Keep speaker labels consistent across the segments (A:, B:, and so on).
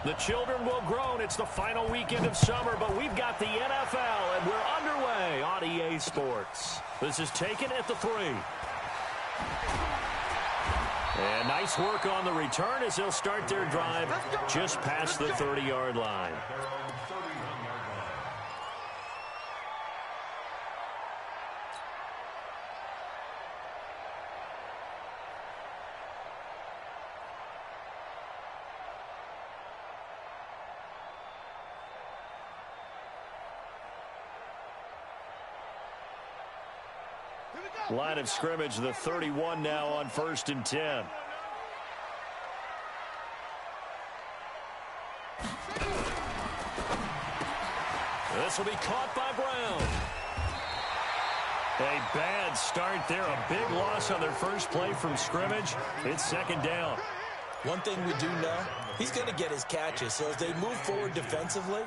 A: The children will groan. It's the final weekend of summer, but we've got the NFL, and we're underway on EA Sports. This is taken at the 3. And nice work on the return as they'll start their drive just past the 30-yard line. Line of scrimmage, the 31 now on 1st and 10. This will be caught by Brown. A bad start there, a big loss on their first play from scrimmage. It's 2nd down.
B: One thing we do know, he's going to get his catches. So as they move forward defensively,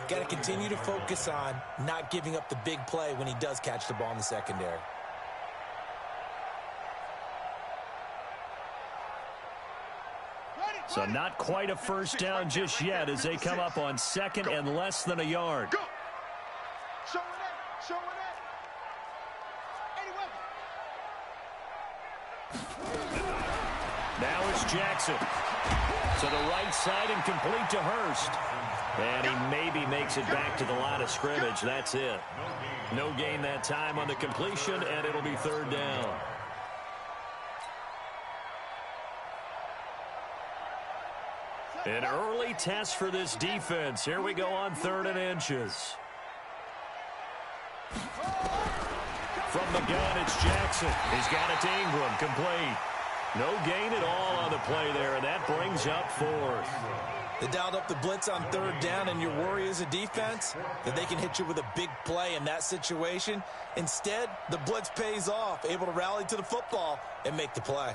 B: got to continue to focus on not giving up the big play when he does catch the ball in the secondary.
A: So not quite a first down just yet as they come up on 2nd and less than a yard. Now it's Jackson. To the right side and complete to Hurst. And he maybe makes it back to the line of scrimmage. That's it. No gain that time on the completion, and it'll be 3rd down. An early test for this defense. Here we go on 3rd and inches. From the gun, it's Jackson. He's got it to Ingram, complete. No gain at all on the play there, and that brings up 4th.
B: They dialed up the blitz on 3rd down, and your worry as a defense that they can hit you with a big play in that situation. Instead, the blitz pays off, able to rally to the football and make the play.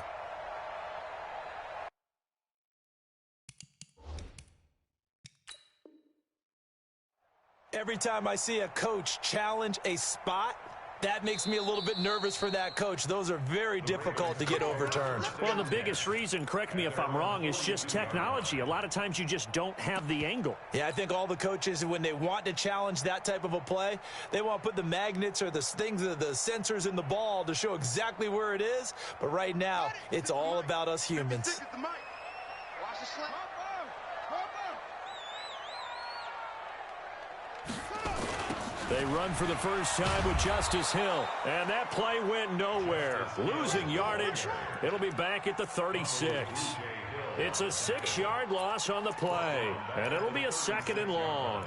B: Every time I see a coach challenge a spot, that makes me a little bit nervous for that coach. Those are very difficult to get overturned.
A: Well, the biggest reason, correct me if I'm wrong, is just technology. A lot of times you just don't have the angle.
B: Yeah, I think all the coaches, when they want to challenge that type of a play, they want to put the magnets or the things, the sensors in the ball to show exactly where it is. But right now, it's all about us humans.
A: They run for the first time with Justice Hill, and that play went nowhere. Losing yardage, it'll be back at the 36. It's a 6-yard loss on the play, and it'll be a 2nd and long.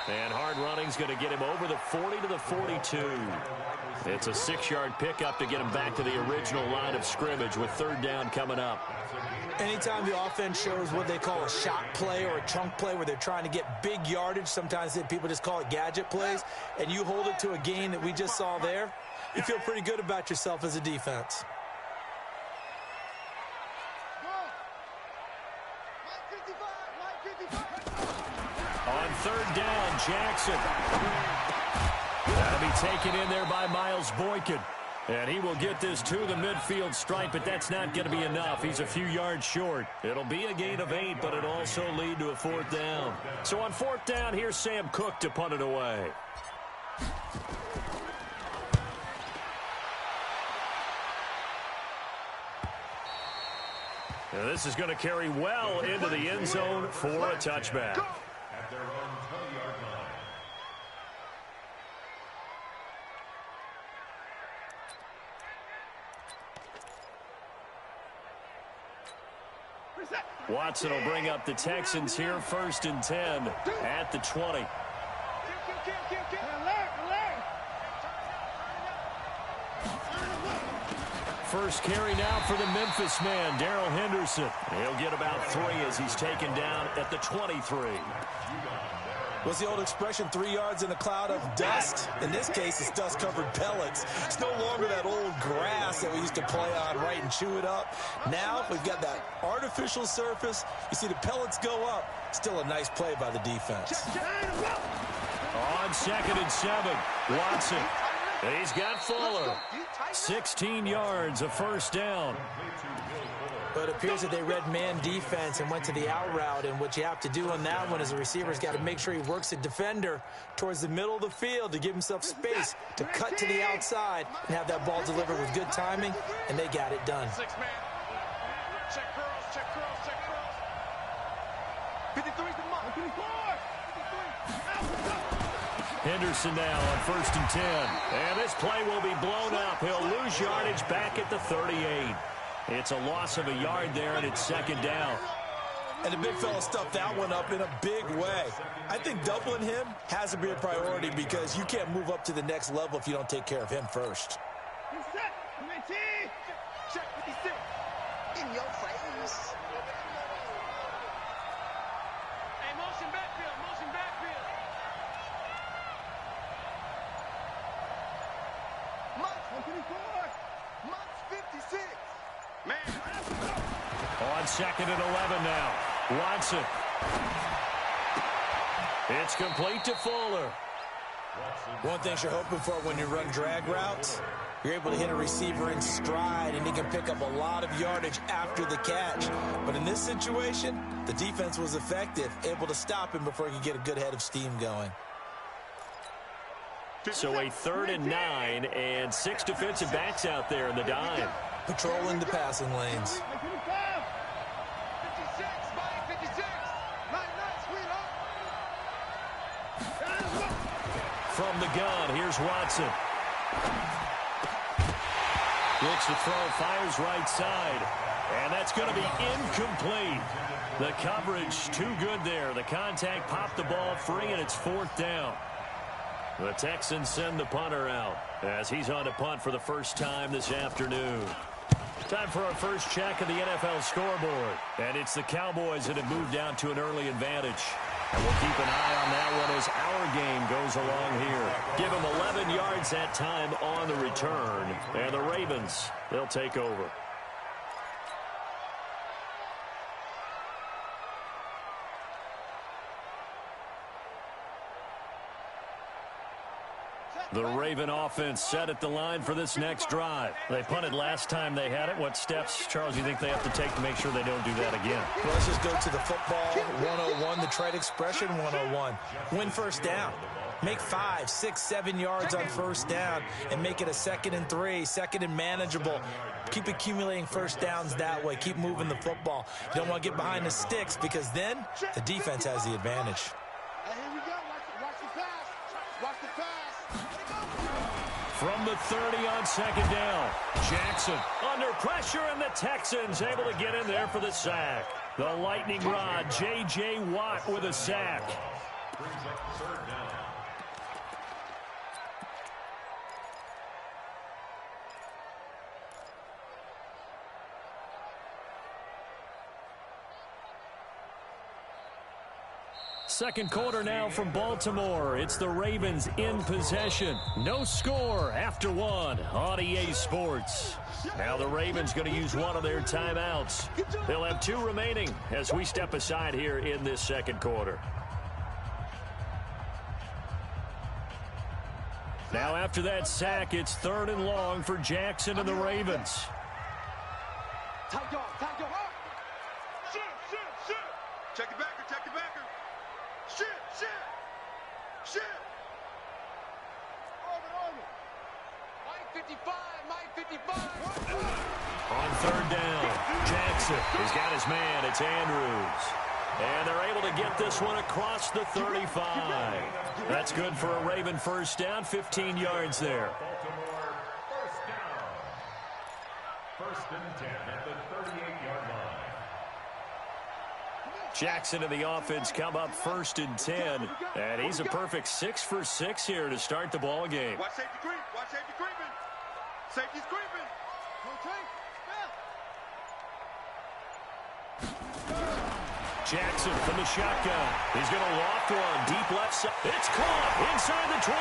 A: And hard running's going to get him over the 40 to the 42. It's a 6-yard pickup to get him back to the original line of scrimmage with 3rd down coming up.
B: Anytime the offense shows what they call a shot play or a chunk play where they're trying to get big yardage, sometimes people just call it gadget plays, and you hold it to a gain that we just saw there, you feel pretty good about yourself as a defense.
A: On 3rd down, Jackson. That'll be taken in there by Miles Boykin. And he will get this to the midfield stripe, but that's not going to be enough. He's a few yards short. It'll be a gain of 8, but it'll also lead to a 4th down. So on 4th down, here's Sam Cook to punt it away. Now this is going to carry well into the end zone for a touchback.
C: At their own 20-yard line.
A: Watson will bring up the Texans here, 1st and 10 at the 20. First carry now for the Memphis man, Darrell Henderson. He'll get about 3 as he's taken down at the 23.
B: What's the old expression, 3 yards in a cloud of dust? In this case, it's dust-covered pellets. It's no longer that old grass that we used to play on, right, and chew it up. Now we've got that artificial surface. You see the pellets go up. Still a nice play by the defense.
A: On 2nd and 7, Watson. He's got Fuller. 16 yards, a first down.
B: But it appears that they read man defense and went to the out route. And what you have to do on that one is a receiver's got to make sure he works a defender towards the middle of the field to give himself space to cut to the outside and have that ball delivered with good timing. And they got it done.
D: 6-man. Check curls, check curls, check curls. 53's the mark. 54.
A: Henderson now on 1st and 10. And this play will be blown up. He'll lose yardage back at the 38. It's a loss of a yard there, and it's 2nd down.
B: And the big fella stuffed that one up in a big way. I think doubling him has to be a priority because you can't move up to the next level if you don't take care of him first.
D: Check 56. In your face. Hey, motion backfield, motion backfield. March 124. March 56. Man.
A: On 2nd and 11 now. Watson. It's complete to Fuller.
B: One thing you're hoping for when you run drag routes, you're able to hit a receiver in stride, and he can pick up a lot of yardage after the catch. But in this situation, the defense was effective, able to stop him before he could get a good head of steam going.
A: So a 3rd and 9, and 6 defensive backs out there in the dime.
B: Patrolling the passing lanes.
D: 56, Mike 56. Nice, sweetheart.
A: From the gun, here's Watson. Looks to throw, fires right side. And that's going to be incomplete. The coverage too good there. The contact popped the ball free, and it's 4th down. The Texans send the punter out as he's on to punt for the first time this afternoon. Time for our first check of the NFL scoreboard. And it's the Cowboys that have moved down to an early advantage. And we'll keep an eye on that one as our game goes along here. Give them 11 yards that time on the return. And the Ravens, they'll take over. The Raven offense set at the line for this next drive. They punted last time they had it. What steps, Charles, do you think they have to take to make sure they don't do that again?
B: Well, let's just go to the football 101, the trade expression 101. Win first down. Make 5, 6, 7 yards on first down and make it a 2nd and 3, 2nd and manageable. Keep accumulating first downs that way. Keep moving the football. You don't want to get behind the sticks because then the defense has the advantage.
D: Hey, here we go. Watch the pass. Watch the pass.
A: From the 30 on 2nd down. Jackson under pressure, and the Texans able to get in there for the sack. The lightning rod, J.J. Watt with a sack.
C: Brings up 3rd down.
A: Second quarter now from Baltimore. It's the Ravens in possession. No score after 1 on EA Sports. Now the Ravens going to use one of their timeouts. They'll have 2 remaining as we step aside here in this second quarter. Now after that sack, it's 3rd and long for Jackson and the Ravens.
D: Tight dog. Shit. Check it backer. Shit. Over. Mike 55.
A: On 3rd down, Jackson has got his man. It's Andrews. And they're able to get this one across the 35. That's good for a Raven first down, 15 yards there.
C: Baltimore, first down. 1st and 10 at the 38-yard line.
A: Jackson and the offense come up 1st and 10. And he's a perfect 6 for 6 here to start the ball game.
D: Watch safety creep. Watch safety creeping. Safety's creeping.
A: Jackson from the shotgun. He's going to loft one deep left side. It's caught inside the 25.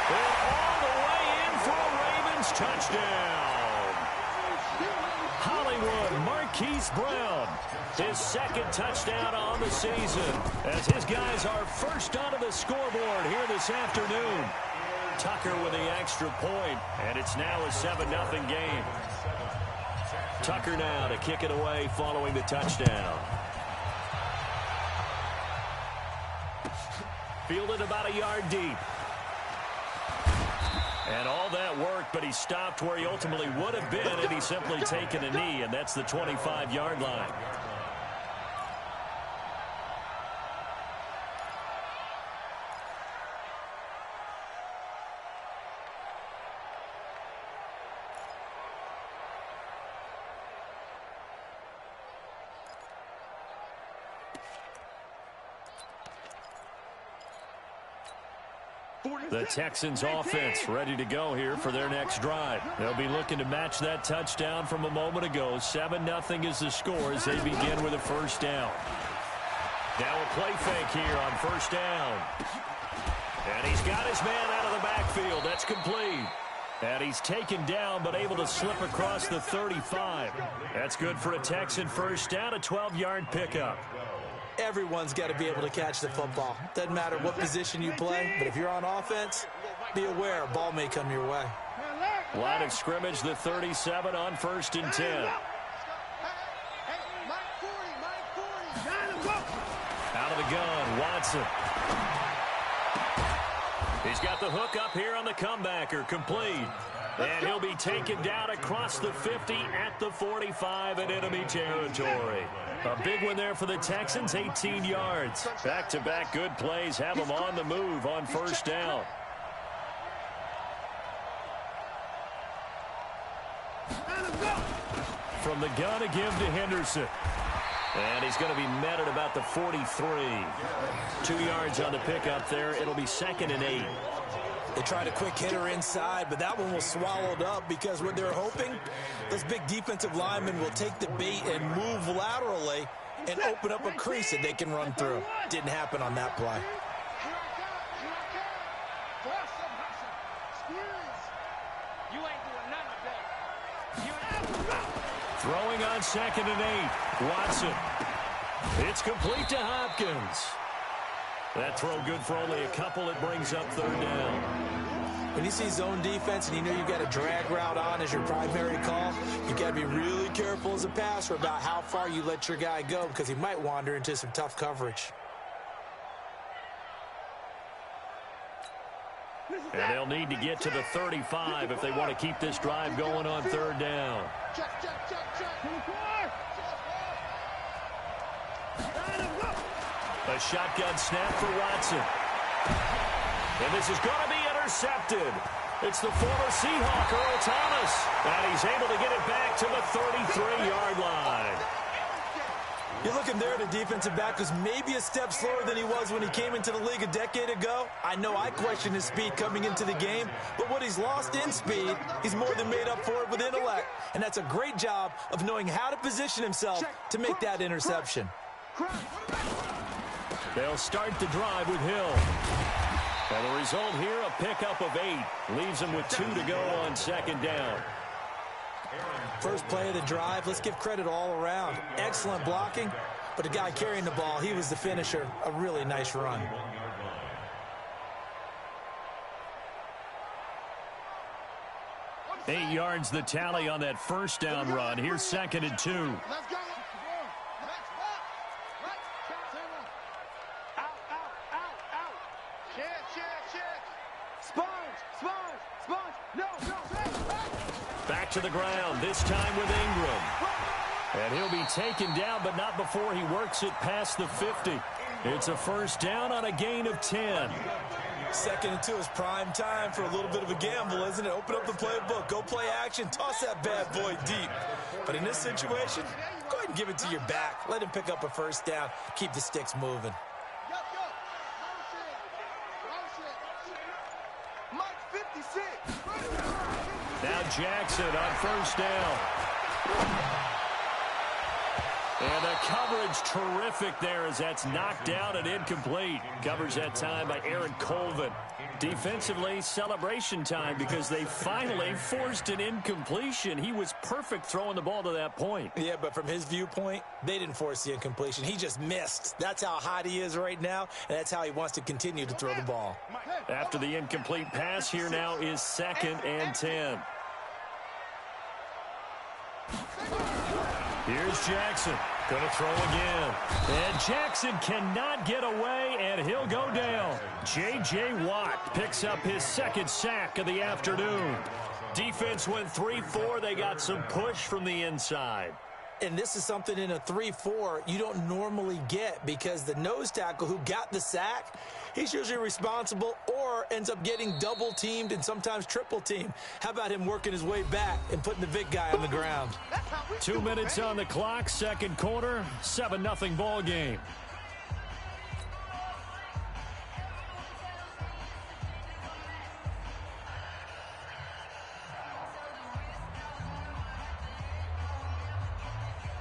A: And all the way in for a Ravens touchdown. Hollywood Marquise Brown, his 2nd touchdown on the season, as his guys are first onto the scoreboard here this afternoon. Tucker with the extra point, and it's now a 7-0 game. Tucker now to kick it away following the touchdown. Fielded about a yard deep. And all that worked, but he stopped where he ultimately would have been had he simply taken a knee, and that's the 25-yard line. The Texans offense ready to go here for their next drive. They'll be looking to match that touchdown from a moment ago. 7-0 is the score as they begin with a first down. Now a play fake here on first down. And he's got his man out of the backfield. That's complete. And he's taken down but able to slip across the 35. That's good for a Texan first down, a 12-yard pickup.
B: Everyone's got to be able to catch the football. Doesn't matter what position you play, but if you're on offense, be aware a ball may come your way.
A: Line of scrimmage, the 37 on 1st and 10. Out of the gun, Watson. He's got the hook up here on the comebacker, complete. And he'll be taken down across the 50 at the 45 in enemy territory. A big one there for the Texans, 18 yards. Back-to-back good plays have them on the move on first down. From the gun, a give to Henderson. And he's going to be met at about the 43. 2 yards on the pickup there. It'll be 2nd and 8.
B: They tried a quick hitter inside, but that one was swallowed up because what they're hoping, those big defensive linemen will take the bait and move laterally and open up a crease that they can run through. Didn't happen on that play.
A: Throwing on 2nd and 8. Watson. It's complete to Hopkins. That throw good for only a couple. It brings up 3rd down.
B: When you see zone defense and you know you've got a drag route on as your primary call, you've got to be really careful as a passer about how far you let your guy go because he might wander into some tough coverage.
A: And they'll need to get to the 35 if they want to keep this drive going on 3rd down. A shotgun snap for Watson. And this is going to be intercepted. It's the former Seahawk, Earl Thomas. And he's able to get it back to the 33-yard line.
B: You're looking there at a defensive back who's maybe a step slower than he was when he came into the league a decade ago. I know I questioned his speed coming into the game, but what he's lost in speed, he's more than made up for it with intellect. And that's a great job of knowing how to position himself to make that interception.
A: They'll start the drive with Hill. And the result here, a pickup of 8. Leaves them with 2 to go on 2nd down.
B: First play of the drive, let's give credit all around. Excellent blocking, but the guy carrying the ball, he was the finisher. A really nice run.
A: Eight yards the tally on that first down run. Here's 2nd and 2.
D: Let's go.
A: Back to the ground, this time with Ingram. And he'll be taken down, but not before he works it past the 50. It's a first down on a gain of 10.
B: 2nd and 2 is prime time for a little bit of a gamble, isn't it? Open up the playbook, go play action, toss that bad boy deep. But in this situation, go ahead and give it to your back. Let him pick up a first down. Keep the sticks moving.
A: Now Jackson on first down. And the coverage terrific there as that's knocked down and incomplete. Covers that time by Aaron Colvin. Defensively, celebration time because they finally forced an incompletion. He was perfect throwing the ball to that point.
B: Yeah, but from his viewpoint, they didn't force the incompletion. He just missed. That's how hot he is right now, and that's how he wants to continue to throw the ball.
A: After the incomplete pass, here now is 2nd and 10. Here's Jackson. Going to throw again. And Jackson cannot get away, and he'll go down. J.J. Watt picks up his 2nd sack of the afternoon. Defense went 3-4. They got some push from the inside.
B: And this is something in a 3-4 you don't normally get because the nose tackle who got the sack, he's usually responsible or ends up getting double-teamed and sometimes triple-teamed. How about him working his way back and putting the big guy on the ground?
A: 2 minutes on the clock, 2nd quarter, 7-0 ball game.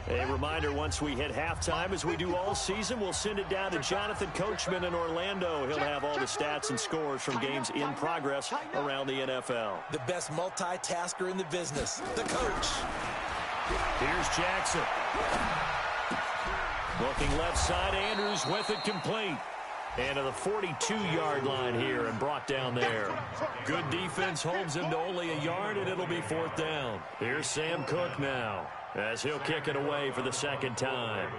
A: A reminder, once we hit halftime, as we do all season, we'll send it down to Jonathan Coachman in Orlando. He'll have all the stats and scores from games in progress around the NFL.
B: The best multitasker in the business, the coach.
A: Here's Jackson. Looking left side, Andrews with it complete. And to the 42-yard line here and brought down there. Good defense holds him to only a yard, and it'll be 4th down. Here's Sam Cook now, as he'll kick it away for the 2nd time.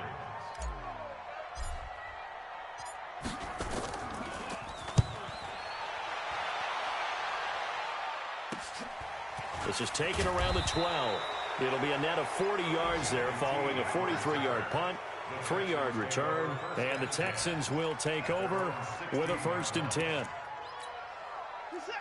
A: This is taken around the 12. It'll be a net of 40 yards there following a 43-yard punt, 3-yard return, and the Texans will take over with a 1st and 10.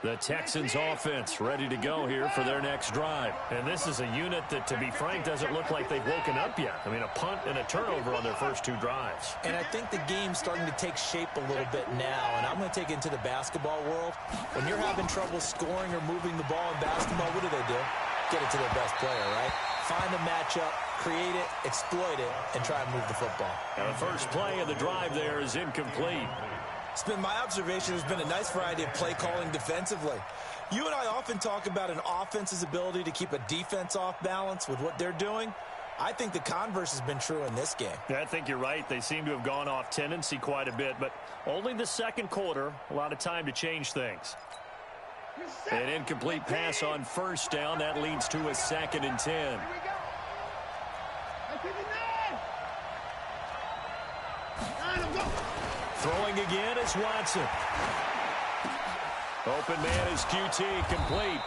A: The Texans offense ready to go here for their next drive. And this is a unit that, to be frank, doesn't look like they've woken up yet. I mean, a punt and a turnover on their first 2 drives.
B: And I think the game's starting to take shape a little bit now. And I'm going to take it into the basketball world. When you're having trouble scoring or moving the ball in basketball, what do? Get it to their best player, right? Find a matchup, create it, exploit it, and try and move the football.
A: And the first play of the drive there is incomplete.
B: It's been my observation there's been a nice variety of play calling defensively. You and I often talk about an offense's ability to keep a defense off balance with what they're doing. I think the converse has been true in this game.
A: Yeah, I think you're right. They seem to have gone off tendency quite a bit, but only the 2nd quarter, a lot of time to change things. An incomplete pass on 1st down. That leads to a 2nd and 10. Throwing again is Watson. Open man is QT, complete.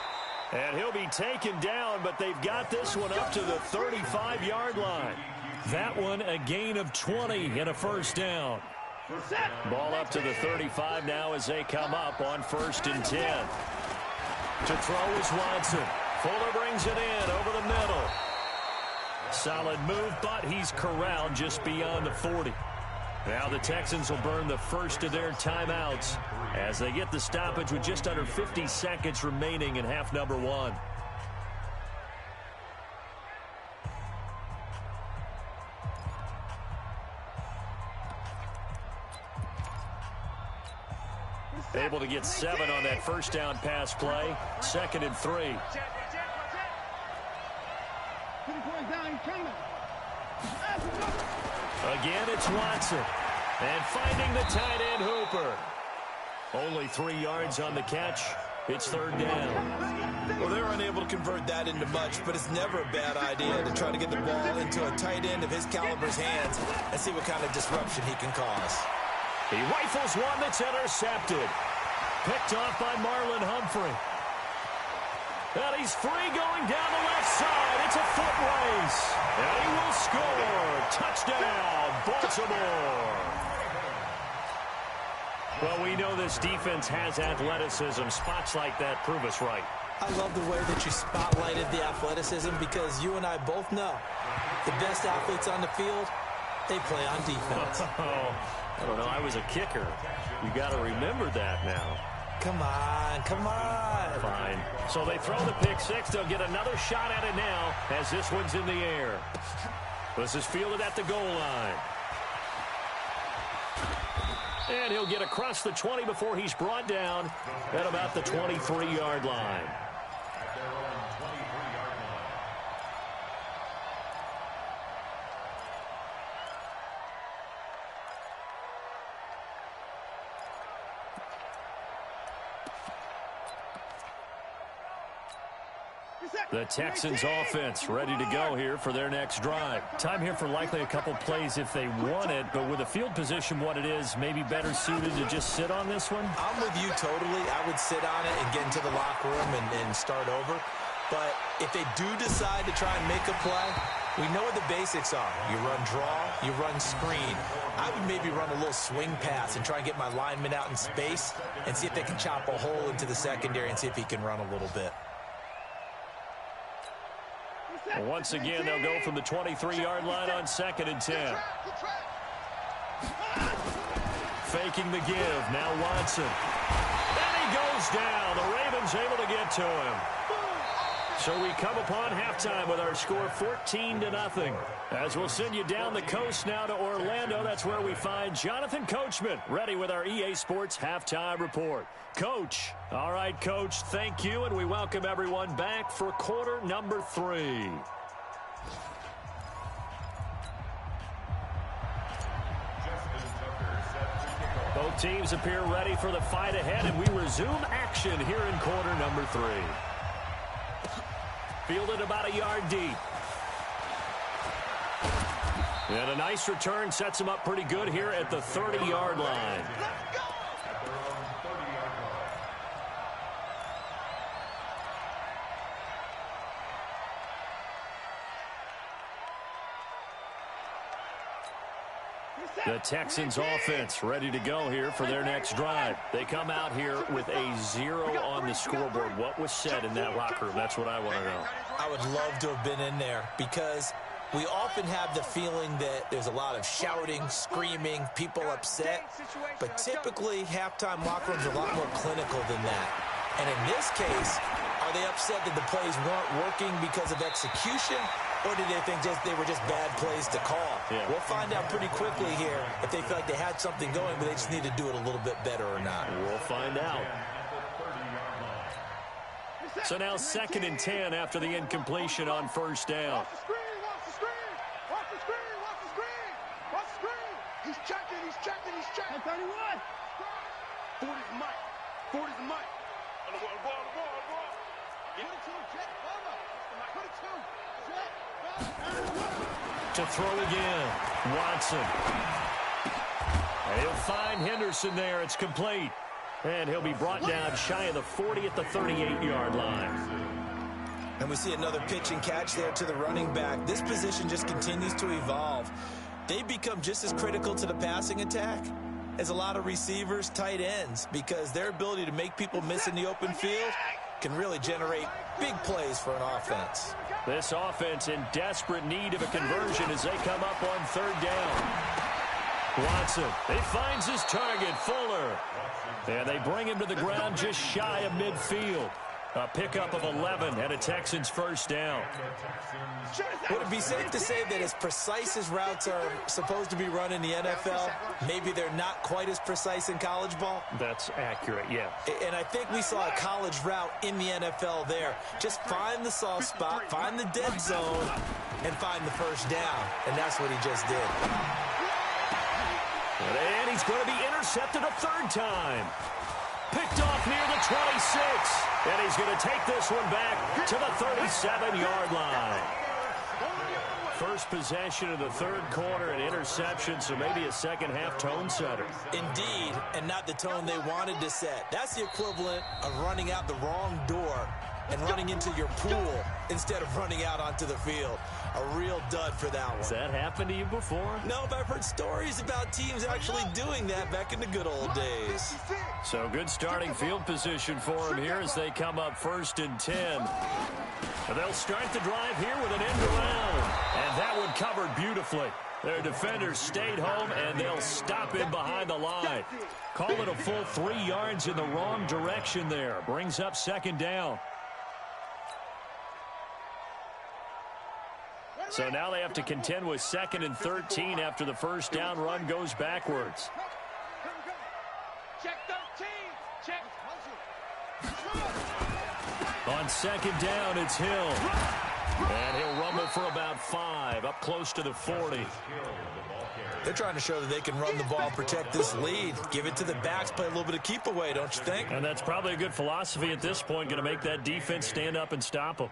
A: And he'll be taken down, but they've got this one up to the 35-yard line. That one a gain of 20 and a 1st down. Ball up to the 35 now as they come up on 1st and 10. To throw is Watson. Fuller brings it in over the middle. Solid move, but he's corralled just beyond the 40. Now the Texans will burn the first of their timeouts as they get the stoppage with just under 50 seconds remaining in half number 1. Able to get 7 on that 1st down pass play. 2nd and 3. Again, it's Watson. And finding the tight end Hooper. Only 3 yards on the catch. It's 3rd down.
B: Well, they were unable to convert that into much, but it's never a bad idea to try to get the ball into a tight end of his caliber's hands and see what kind of disruption he can cause.
A: He rifles one that's intercepted. Picked off by Marlon Humphrey. And he's free going down the left side. It's a foot race. And he will score. Touchdown, Baltimore. Well, we know this defense has athleticism. Spots like that prove us right.
B: I love the way that you spotlighted the athleticism because you and I both know the best athletes on the field, they play on defense.
A: I don't know. I was a kicker. You got to remember that now.
B: Come on, come on.
A: Fine. So they throw the pick six. They'll get another shot at it now as this one's in the air. This is fielded at the goal line. And he'll get across the 20 before he's brought down at about the 23-yard line. The Texans offense ready to go here for their next drive. Time here for likely a couple plays if they want it, but with the field position what it is, maybe better suited to just sit on this one?
B: I'm with you totally. I would sit on it and get into the locker room and start over. But if they do decide to try and make a play, we know what the basics are. You run draw, you run screen. I would maybe run a little swing pass and try and get my lineman out in space and see if they can chop a hole into the secondary and see if he can run a little bit.
A: Well, once again, they'll go from the 23-yard line on 2nd and 10. Faking the give. Now Watson. And he goes down. The Ravens able to get to him. So we come upon halftime with our score 14-0. As we'll send you down the coast now to Orlando. That's where we find Jonathan Coachman ready with our EA Sports halftime report. Coach. All right, Coach, thank you, and we welcome everyone back for quarter number 3. Both teams appear ready for the fight ahead, and we resume action here in quarter number 3. Fielded about a yard deep. And a nice return sets him up pretty good here at the 30-yard line. The Texans offense ready to go here for their next drive. They come out here with a 0 on the scoreboard. What was said in that locker room? That's what I want to know.
B: I would love to have been in there because we often have the feeling that there's a lot of shouting, screaming, people upset. But typically, halftime locker rooms are a lot more clinical than that. And in this case, are they upset that the plays weren't working because of execution? Or did they think they were just bad plays to call?
A: Yeah.
B: We'll find out pretty quickly here if they feel like they had something going, but they just need to do it a little bit better or not.
A: We'll find out. So now 2nd and 10 after the incompletion on first down.
D: Watch the screen, watch the screen, watch the screen, watch the screen, watch the screen. He's checking, he's checking, he's checking. 31. 40's the mic. 40's the mic. On the ball. Get it to him, Jet. Put it to him. Jet.
A: To throw again, Watson. And he'll find Henderson there. It's complete. And he'll be brought down shy of the 40 at the 38-yard line.
B: And we see another pitch and catch there to the running back. This position just continues to evolve. They become just as critical to the passing attack as a lot of receivers, tight ends, because their ability to make people miss in the open field can really generate big plays for an offense.
A: This offense in desperate need of a conversion as they come up on 3rd down. Watson, he finds his target, Fuller. And they bring him to the ground just shy of midfield. A pickup of 11 and a Texans first down.
B: Would it be safe to say that as precise as routes are supposed to be run in the NFL, maybe they're not quite as precise in college ball?
A: That's accurate, yeah.
B: And I think we saw a college route in the NFL there. Just find the soft spot, find the dead zone, and find the first down. And that's what he just did.
A: And he's going to be intercepted a 3rd time. Picked off near the 26. And he's going to take this one back to the 37-yard line. First possession of the 3rd quarter, an interception, so maybe a second-half tone setter.
B: Indeed, and not the tone they wanted to set. That's the equivalent of running out the wrong door and running into your pool instead of running out onto the field. A real dud for that one.
A: Has that happened to you before?
B: No, but I've heard stories about teams actually doing that back in the good old days.
A: So good starting field position for them here as they come up 1st and 10. And they'll start the drive here with an end around. And that one covered beautifully. Their defenders stayed home, and they'll stop him behind the line. Call it a full 3 yards in the wrong direction there. Brings up 2nd down. So now they have to contend with 2nd and 13 after the 1st down run goes backwards.
D: Check 13. Check.
A: On 2nd down, it's Hill. And he'll rumble for about 5, up close to the 40.
B: They're trying to show that they can run the ball, protect this lead. Give it to the backs, play a little bit of keep away, don't you think?
A: And that's probably a good philosophy at this point, going to make that defense stand up and stop them.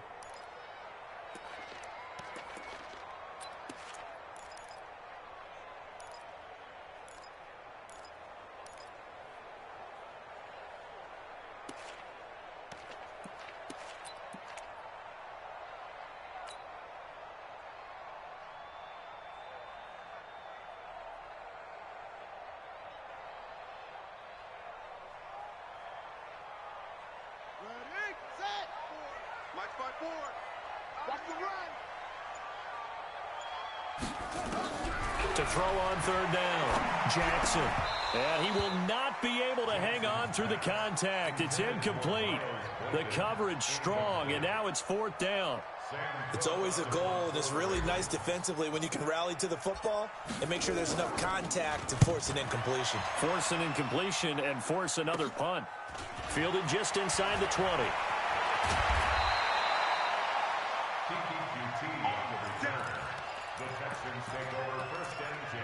D: Ready, set. March by forward. Watch the run.
A: To throw on 3rd down, Jackson. And he will not be able to hang on through the contact. It's incomplete. The coverage strong, and now it's 4th down.
B: It's always a goal, and it's really nice defensively when you can rally to the football and make sure there's enough contact to force an incompletion.
A: Force an incompletion and force another punt. Fielded just inside the 20.
C: The Texans take over 1st and 10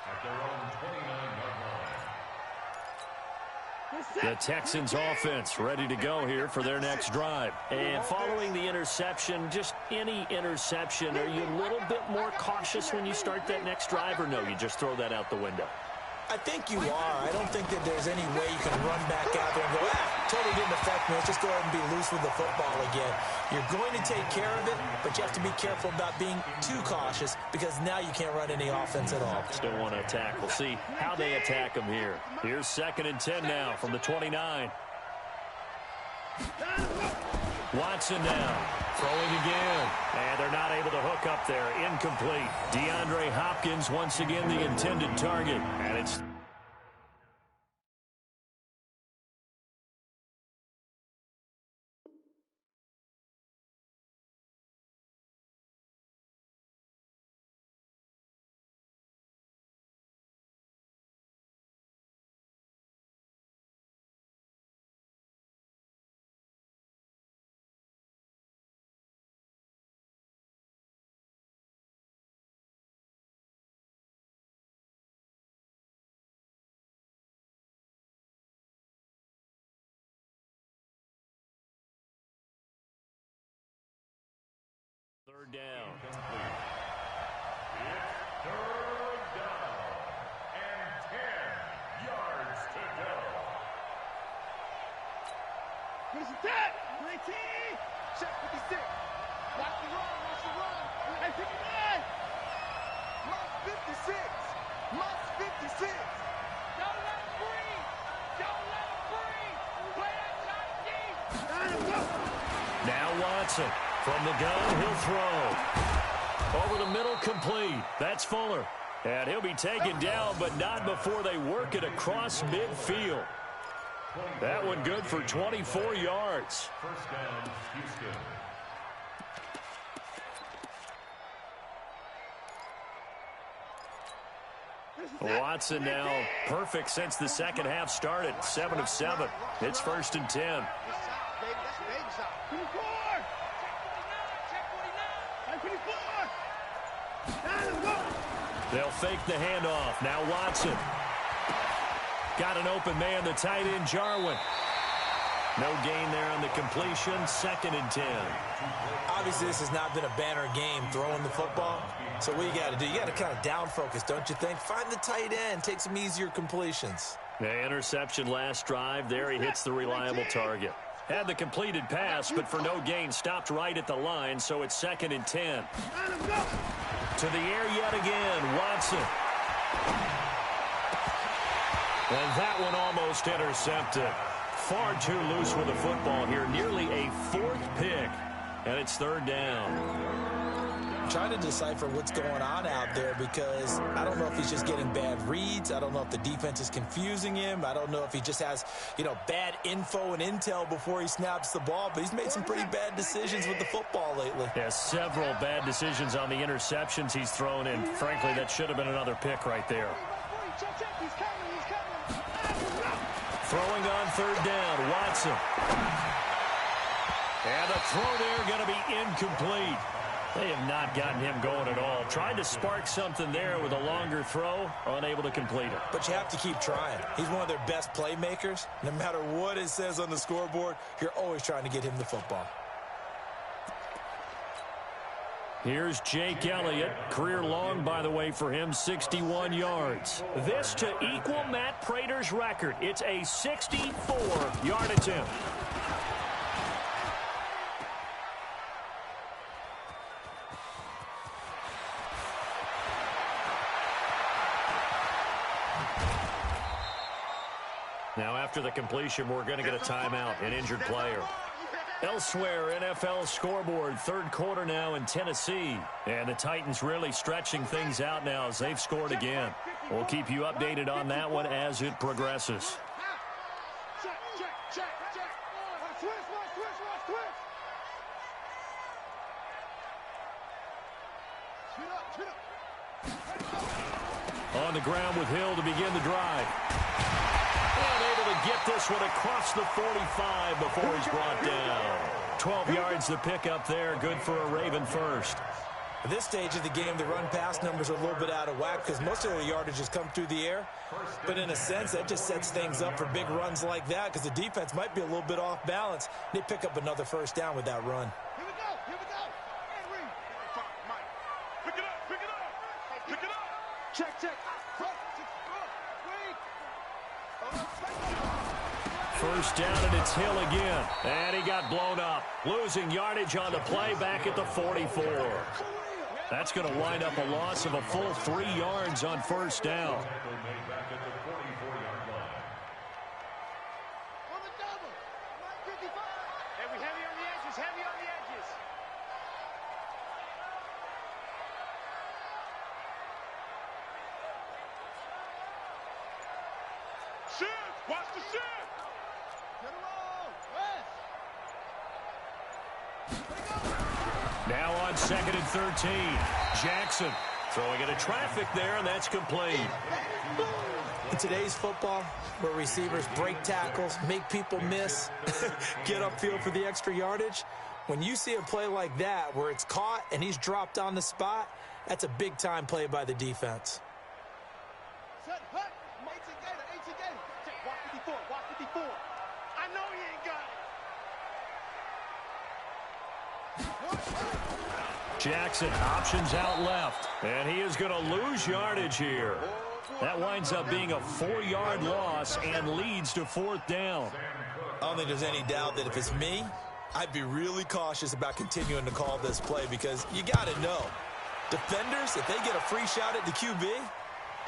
C: at their own 29-yard line.
A: The Texans offense ready to go here for their next drive. And following the interception, just any interception, are you a little bit more cautious when you start that next drive, or no, you just throw that out the window?
B: I think you are. I don't think that there's any way you can run back out there and go, totally didn't affect me. Let's just go ahead and be loose with the football again. You're going to take care of it, but you have to be careful about being too cautious because now you can't run any offense at all.
A: Still want to attack. We'll see how they attack them here. Here's 2nd and 10 now from the 29. Watson now, throwing again, and they're not able to hook up there. Incomplete. DeAndre Hopkins once again the intended target, and it's third down.
C: It's 3rd down and 10 yards to go.
D: Where's the tap? 19. Check 56. Watch the run. Watch the run. Hey, 59. Must 56. Must 56. Don't let him breathe. Don't let him breathe. Play that shot deep. Let him go.
A: Now Watson. From the gun, he'll throw. Over the middle, complete. That's Fuller. And he'll be taken down, but not before they work it across midfield. That one good for 24 yards.
C: 1st down, Houston.
A: Watson now perfect since the second half started. 7 of 7. It's 1st and 10. They'll fake the handoff. Now Watson. Got an open man, the tight end, Jarwin. No gain there on the completion. 2nd and 10.
B: Obviously, this has not been a banner game throwing the football. So what you got to do, you got to kind of down focus, don't you think? Find the tight end. Take some easier completions.
A: The interception last drive. There he hits the reliable target. Had the completed pass, but for no gain, stopped right at the line, so it's 2nd and 10. To the air yet again, Watson. And that one almost intercepted. Far too loose with the football here. Nearly a 4th pick, and it's 3rd down.
B: Trying to decipher what's going on out there because I don't know if he's just getting bad reads. I don't know if the defense is confusing him. I don't know if he just has, bad info and intel before he snaps the ball. But he's made some pretty bad decisions with the football lately.
A: Yeah, several bad decisions on the interceptions he's thrown, and frankly, that should have been another pick right there. Throwing on 3rd down, Watson. And the throw there going to be incomplete. They have not gotten him going at all. Tried to spark something there with a longer throw, unable to complete it.
B: But you have to keep trying. He's one of their best playmakers. No matter what it says on the scoreboard, you're always trying to get him the football.
A: Here's Jake Elliott. Career long, by the way, for him, 61 yards. This to equal Matt Prater's record. It's a 64-yard attempt. Now, after the completion, we're going to get a timeout, an injured player. Elsewhere, NFL scoreboard, 3rd quarter now in Tennessee. And the Titans really stretching things out now as they've scored again. We'll keep you updated on that one as it progresses. On the ground with Hill to begin the drive. And able to get this one across the 45 before he's brought down. 12 yards to pick up there. Good for a Raven first.
B: At this stage of the game, the run-pass numbers are a little bit out of whack because most of the yardage has come through the air. But in a sense, that just sets things up for big runs like that because the defense might be a little bit off balance. They pick up another 1st down with that run.
D: Here we go. Here we go. Pick it up. Pick it up. Pick it up. Check.
A: First down, and it's Hill again. And he got blown up. Losing yardage on the play back at the 44. That's going to wind up a loss of a full 3 yards on 1st down.
D: Watch the shit!
A: Now on 2nd and 13. Jackson throwing into traffic there, and that's complete.
B: In today's football, where receivers break tackles, make people miss, get upfield for the extra yardage, when you see a play like that where it's caught and he's dropped on the spot, that's a big-time play by the defense.
D: Set, hut. 18 Gator. Watch 54. I know he ain't got it.
A: Jackson options out left, and he is going to lose yardage here. That winds up being a 4-yard loss and leads to 4th down.
B: I don't think there's any doubt that if it's me, I'd be really cautious about continuing to call this play because you got to know, defenders, if they get a free shot at the QB,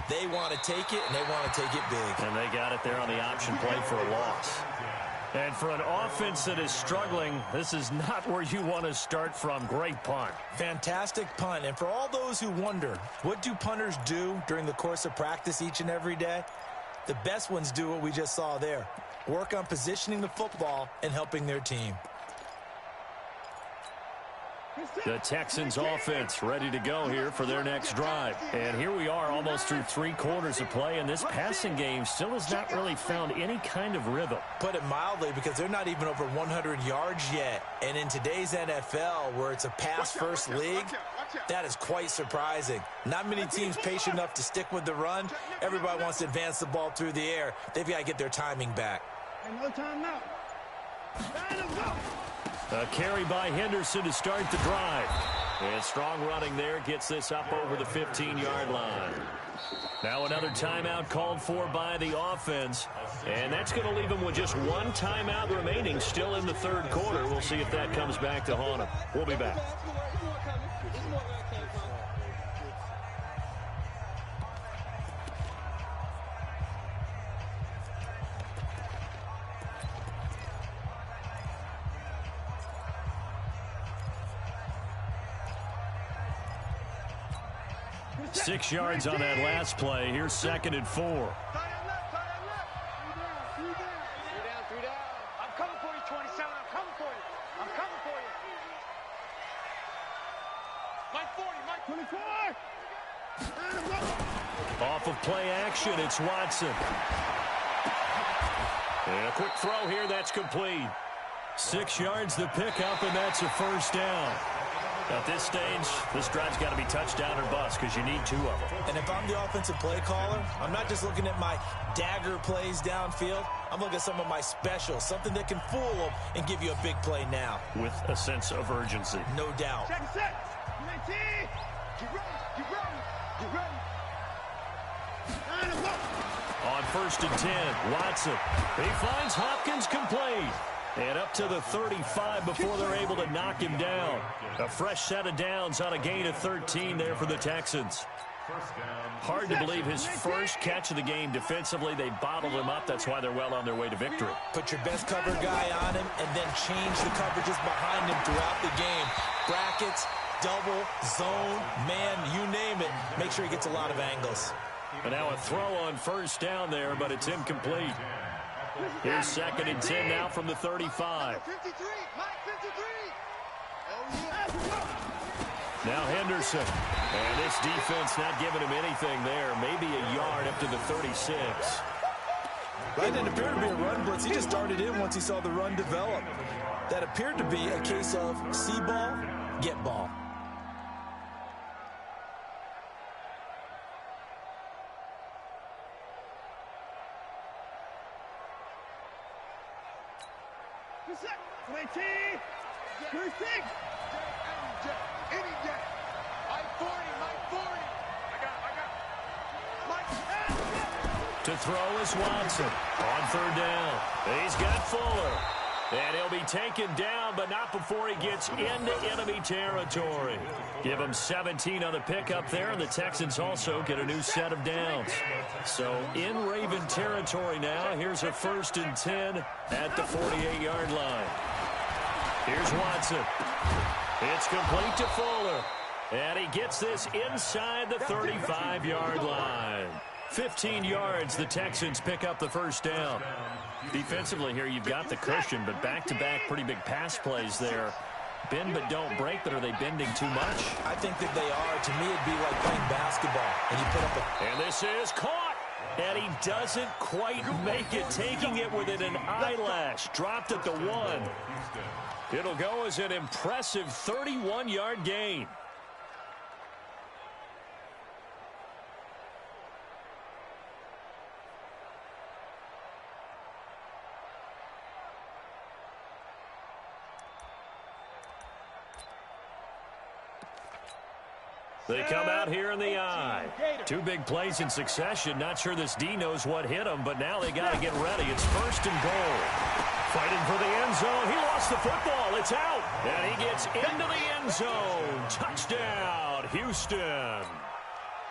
B: they want to take it, and they want to take it big.
A: And they got it there on the option play for a loss. And for an offense that is struggling, this is not where you want to start from. Great punt.
B: Fantastic punt. And for all those who wonder, what do punters do during the course of practice each and every day? The best ones do what we just saw there. Work on positioning the football and helping their team.
A: The Texans offense ready to go here for their next drive. And here we are almost through 3 quarters of play, and this passing game still has not really found any kind of rhythm.
B: Put it mildly, because they're not even over 100 yards yet. And in today's NFL, where it's a pass-first league, that is quite surprising. Not many teams patient enough to stick with the run. Everybody wants to advance the ball through the air. They've got to get their timing back.
D: And no timeout.
A: A carry by Henderson to start the drive. And strong running there gets this up over the 15-yard line. Now another timeout called for by the offense. And that's going to leave them with just one timeout remaining still in the third quarter. We'll see if that comes back to haunt them. We'll be back. 6 yards on that last play. Here's 2nd and 4.
D: Three down. I'm coming for you, 27. I'm coming for you. I'm coming for you. Mike 40, Mike 24.
A: Off of play action, it's Watson. And a quick throw here, that's complete. 6 yards the pickup, and that's a first down. At this stage, this drive's got to be touchdown or bust because you need 2 of them.
B: And if I'm the offensive play caller, I'm not just looking at my dagger plays downfield. I'm looking at some of my specials, something that can fool them and give you a big play now.
A: With a sense of urgency.
B: No doubt.
D: Check. Get ready.
A: On 1st and 10, Watson. He finds Hopkins complete. And up to the 35 before they're able to knock him down. A fresh set of downs on a gain of 13 there for the Texans. Hard to believe his first catch of the game defensively. They bottled him up. That's why they're well on their way to victory.
B: Put your best cover guy on him and then change the coverages behind him throughout the game. Brackets, double, zone, man, you name it. Make sure he gets a lot of angles.
A: And now a throw on 1st down there, but it's incomplete. Here's 2nd and 10 now from the 35.
D: 53, Mike 53.
A: Now Henderson. And this defense not giving him anything there. Maybe a yard up to the 36.
B: Right, it appeared to be a run blitz. He just started in once he saw the run develop. That appeared to be a case of see ball, get ball.
D: Any day. Mike 40.
A: To throw is Watson on 3rd down. He's got Fuller. And he'll be taken down, but not before he gets into enemy territory. Give him 17 on the pickup there, and the Texans also get a new set of downs. So in Raven territory now, here's a 1st and 10 at the 48-yard line. Here's Watson. It's complete to Fuller. And he gets this inside the 35-yard line. 15 yards, the Texans pick up the 1st down. Defensively here, you've got the cushion, but back-to-back pretty big pass plays there. Bend but don't break, but are they bending too much?
B: I think that they are. To me, it'd be like playing basketball. And you put up a...
A: And this is caught. And he doesn't quite make it, taking it within an eyelash. Dropped at the 1. It'll go as an impressive 31-yard gain. They come out here in the eye. 2 big plays in succession. Not sure this D knows what hit him, but now they got to get ready. It's 1st and goal. Fighting for the end zone. He lost the football. It's out. And he gets into the end zone. Touchdown, Houston.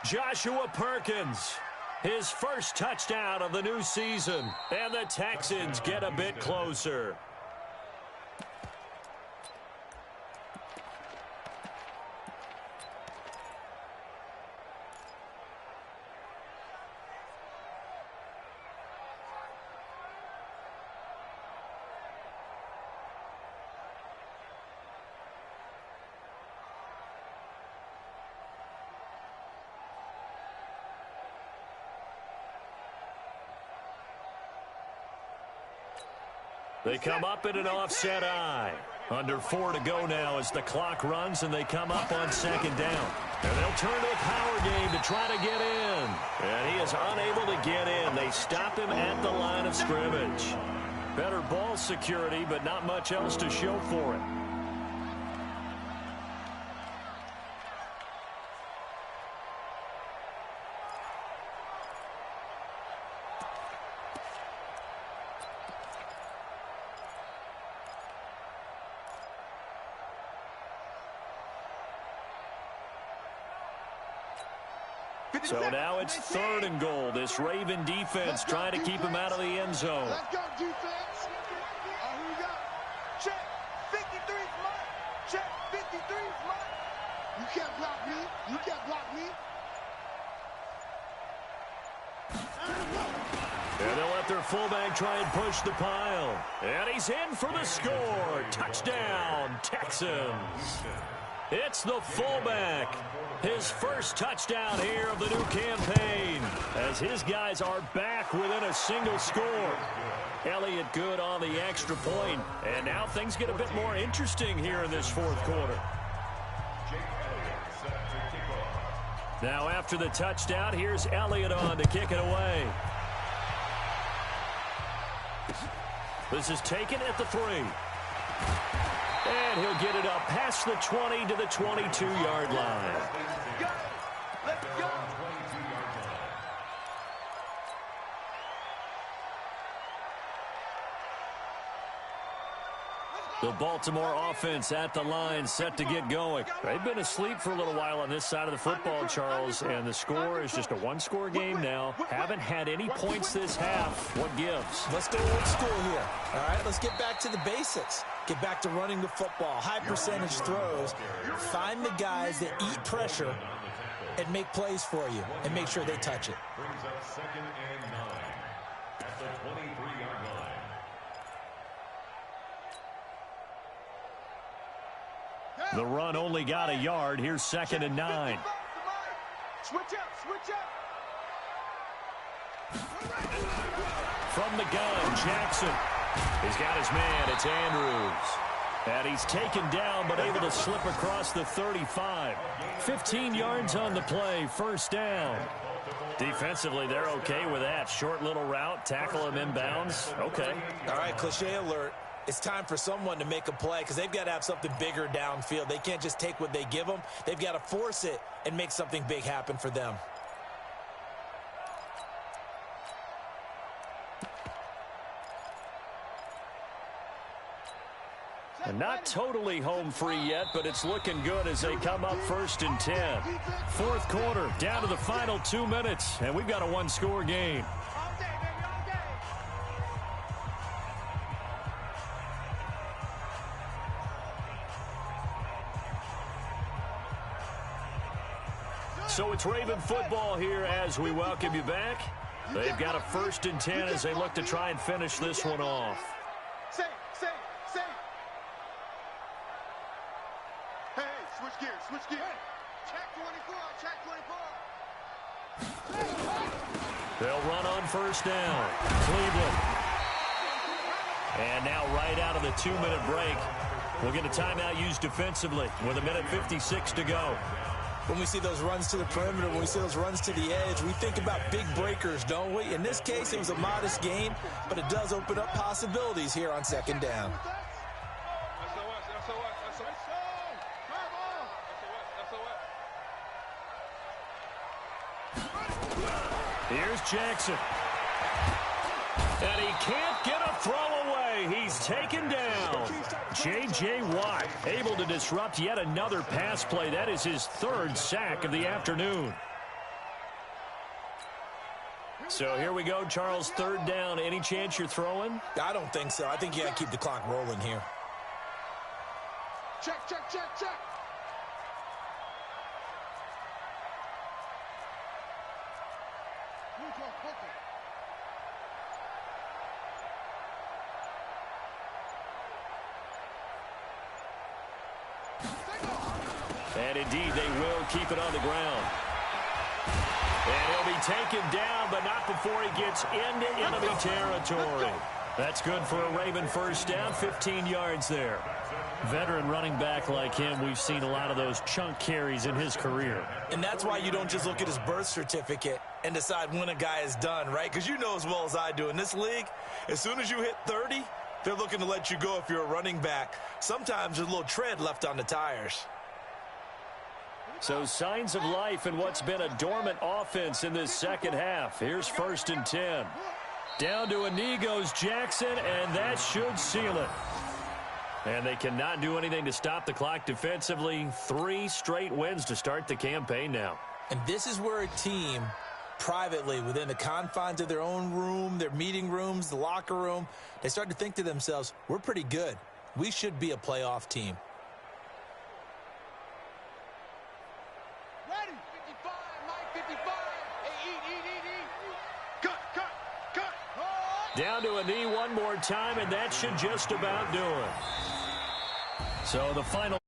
A: Joshua Perkins, his first touchdown of the new season. And the Texans get a bit closer. They come up in an offset eye. Under 4 to go now as the clock runs, and they come up on 2nd down. And they'll turn to a power game to try to get in. And he is unable to get in. They stop him at the line of scrimmage. Better ball security, but not much else to show for it. So now it's 3rd and goal. This Raven defense trying to keep him out of the end zone.
D: Let's go, defense. Here we go. Check. 53 is mine. Check. 53 is mine. You can't block me. You can't block me.
A: And they'll let their fullback try and push the pile. And he's in for the score. Touchdown, Texans. It's the fullback. His first touchdown here of the new campaign, as his guys are back within a single score. Elliott good on the extra point. And now things get a bit more interesting here in this 4th quarter. Now after the touchdown, here's Elliott on to kick it away. This is taken at the 3. And he'll get it up past the 20 to the 22-yard line.
D: Let's go.
A: The Baltimore offense at the line, set to get going. They've been asleep for a little while on this side of the football, Charles, and the score is just a one-score game now. Haven't had any points this half. What gives?
B: Let's go old school here. All right, let's get back to the basics. Get back to running the football, high percentage throws. Find the guys that eat pressure and make plays for you and make sure they touch it.
C: Brings up 2nd and 9 at the 23-yard line.
A: The run only got a yard. Here's 2nd and 9.
D: Switch up, switch up.
A: From the gun, Jackson. He's got his man. It's Andrews. And he's taken down, but able to slip across the 35. 15 yards on the play. First down. Defensively, they're okay with that. Short little route. Tackle him inbounds. Okay.
B: All right, cliche alert. It's time for someone to make a play because they've got to have something bigger downfield. They can't just take what they give them. They've got to force it and make something big happen for them.
A: And not totally home free yet, but it's looking good as they come up 1st and 10. 4th quarter, down to the final 2 minutes, and we've got a one-score game. So it's Raven football here as we welcome you back. They've got a 1st and 10 as they look to try and finish this one off.
D: Say. Hey, switch gears, switch gears. Check 24, check 24.
A: They'll run on 1st down. Cleveland. And now right out of the 2-minute break, we'll get a timeout used defensively with 1:56 to go.
B: When we see those runs to the perimeter, when we see those runs to the edge, we think about big breakers, don't we? In this case, it was a modest gain, but it does open up possibilities here on 2nd down.
A: Here's Jackson. And he can't get a throw away. He's taken down. J.J. Watt able to disrupt yet another pass play. That is his 3rd sack of the afternoon. So here we go, Charles, 3rd down. Any chance you're throwing?
B: I don't think so. I think you got to keep the clock rolling here.
D: Check.
A: And indeed, they will keep it on the ground. And he'll be taken down, but not before he gets into enemy territory. That's good for a Raven 1st down, 15 yards there. Veteran running back like him, we've seen a lot of those chunk carries in his career.
B: And that's why you don't just look at his birth certificate and decide when a guy is done, right? Because you know as well as I do, in this league, as soon as you hit 30, they're looking to let you go if you're a running back. Sometimes there's a little tread left on the tires.
A: So signs of life in what's been a dormant offense in this 2nd half. Here's 1st and 10. Down to a knee goes Jackson, and that should seal it. And they cannot do anything to stop the clock defensively. 3 straight wins to start the campaign now.
B: And this is where a team, privately, within the confines of their own room, their meeting rooms, the locker room, they start to think to themselves, we're pretty good. We should be a playoff team.
D: Ready? 55, Mike, 55. Hey, eat. Cut.
A: Down to a knee one more time, and that should just about do it. So the final